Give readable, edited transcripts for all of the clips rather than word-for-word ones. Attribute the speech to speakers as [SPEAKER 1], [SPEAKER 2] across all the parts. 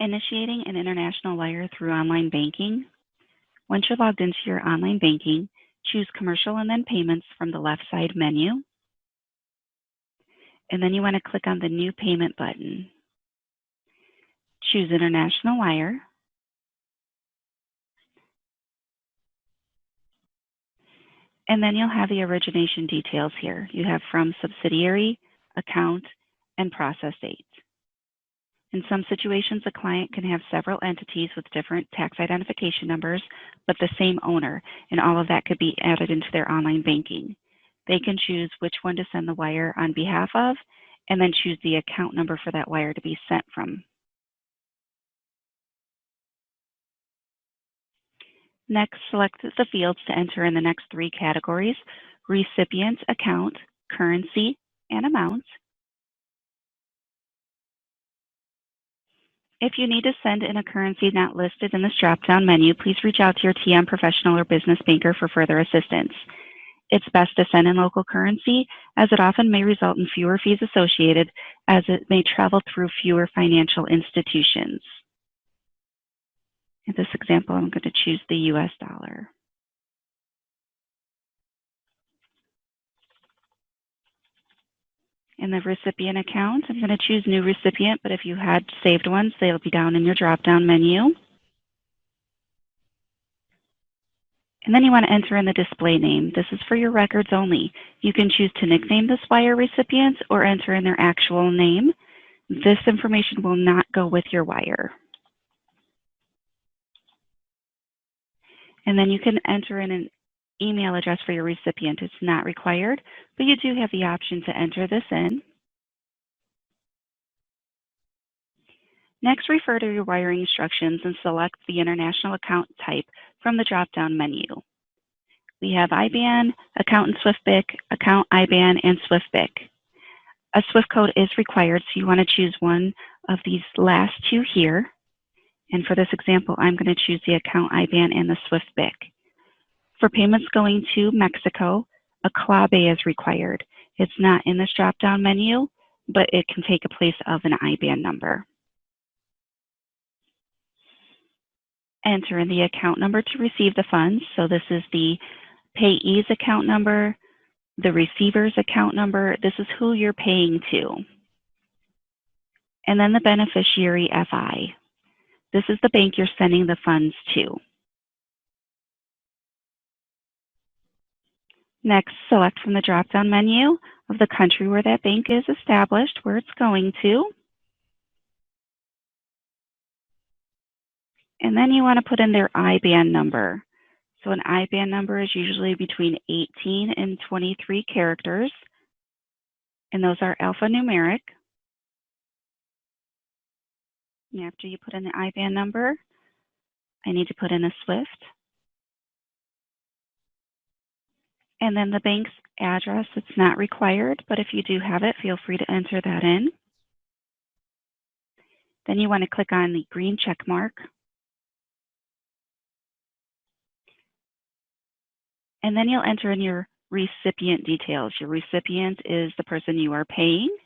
[SPEAKER 1] Initiating an international wire through online banking. Once you're logged into your online banking, choose Commercial and then Payments from the left side menu. And then you want to click on the New Payment button. Choose International Wire. And then you'll have the origination details here. You have from subsidiary, account, and process date. In some situations, a client can have several entities with different tax identification numbers, but the same owner, and all of that could be added into their online banking. They can choose which one to send the wire on behalf of, and then choose the account number for that wire to be sent from. Next, select the fields to enter in the next three categories: recipient, account, currency, and amount. If you need to send in a currency not listed in this drop-down menu, please reach out to your TM professional or business banker for further assistance. It's best to send in local currency, as it often may result in fewer fees associated, as it may travel through fewer financial institutions. In this example, I'm going to choose the US dollar. In the recipient account, I'm going to choose New Recipient, but if you had saved ones, they'll be down in your drop-down menu. And then you want to enter in the display name. This is for your records only. You can choose to nickname this wire recipient or enter in their actual name. This information will not go with your wire. And then you can enter in an email address for your recipient. It's not required, but you do have the option to enter this in. Next, refer to your wiring instructions and select the international account type from the drop-down menu. We have IBAN, account and SwiftBIC, account IBAN, and SwiftBIC. A SWIFT code is required, so you want to choose one of these last two here. And for this example, I'm going to choose the account IBAN and the SwiftBIC. For payments going to Mexico, a CLABE is required. It's not in this drop-down menu, but it can take a place of an IBAN number. Enter in the account number to receive the funds. So this is the payee's account number, the receiver's account number. This is who you're paying to. And then the beneficiary FI. This is the bank you're sending the funds to. Next, select from the drop-down menu of the country where that bank is established, where it's going to. And then you want to put in their IBAN number. So an IBAN number is usually between 18 and 23 characters, and those are alphanumeric. And after you put in the IBAN number, I need to put in a SWIFT. And then the bank's address. It's not required, but if you do have it, feel free to enter that in. Then you want to click on the green check mark. And then you'll enter in your recipient details. Your recipient is the person you are paying.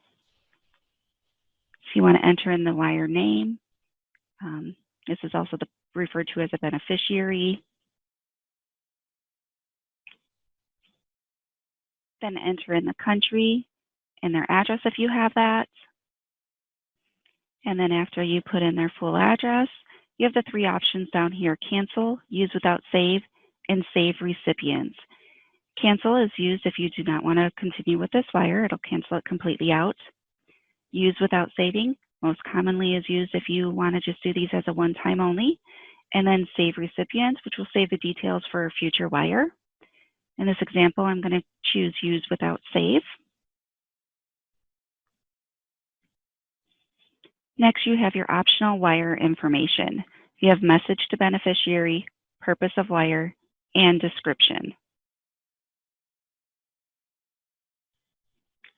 [SPEAKER 1] So you want to enter in the wire name. This is also referred to as a beneficiary. Then enter in the country and their address if you have that. And then after you put in their full address, you have the three options down here: cancel, use without save, and save recipients. Cancel is used if you do not want to continue with this wire. It'll cancel it completely out. Use without saving most commonly is used if you want to just do these as a one-time only. And then save recipients, which will save the details for a future wire. In this example, I'm going to choose use without save. Next, you have your optional wire information. You have message to beneficiary, purpose of wire, and description.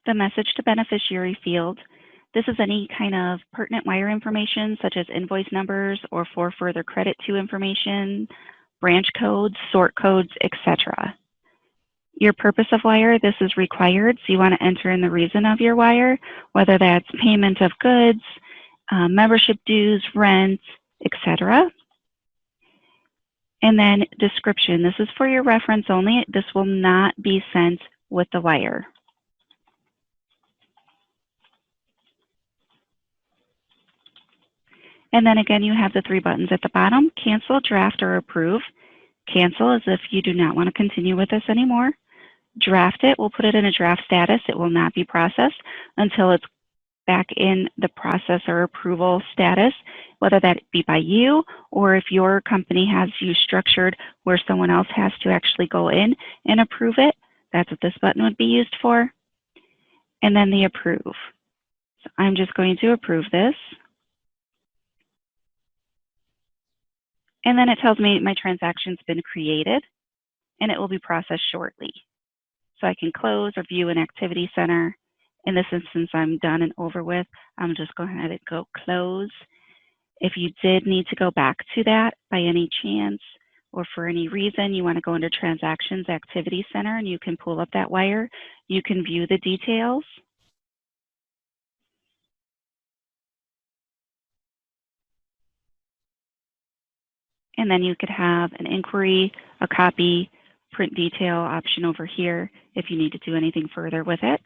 [SPEAKER 1] The message to beneficiary field. This is any kind of pertinent wire information, such as invoice numbers or for further credit to information, branch codes, sort codes, etc. Your purpose of wire, this is required, so you want to enter in the reason of your wire, whether that's payment of goods, membership dues, rent, etc. And then description. This is for your reference only. This will not be sent with the wire. And then again, you have the three buttons at the bottom: cancel, draft, or approve. Cancel is if you do not want to continue with this anymore. Draft it, we'll put it in a draft status. It will not be processed until it's back in the process or approval status, whether that be by you or if your company has you structured where someone else has to actually go in and approve it. That's what this button would be used for. And then the approve. So I'm just going to approve this. And then it tells me my transaction's been created and it will be processed shortly. So I can close or view an activity center. In this instance, I'm done and over with. I'm just going ahead and go close. If you did need to go back to that by any chance or for any reason, you want to go into Transactions Activity Center and you can pull up that wire. You can view the details. And then you could have an inquiry, a copy, print detail option over here if you need to do anything further with it.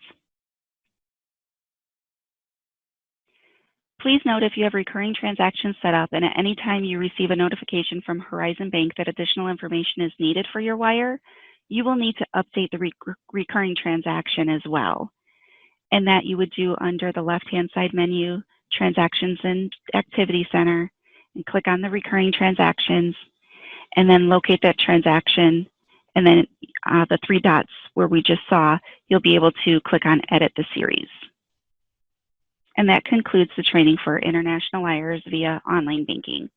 [SPEAKER 1] Please note if you have recurring transactions set up and at any time you receive a notification from Horizon Bank that additional information is needed for your wire, you will need to update the recurring transaction as well. And that you would do under the left-hand side menu, Transactions and Activity Center, and click on the recurring transactions, and then locate that transaction, and then the three dots where we just saw, you'll be able to click on Edit the Series. And that concludes the training for international wires via online banking.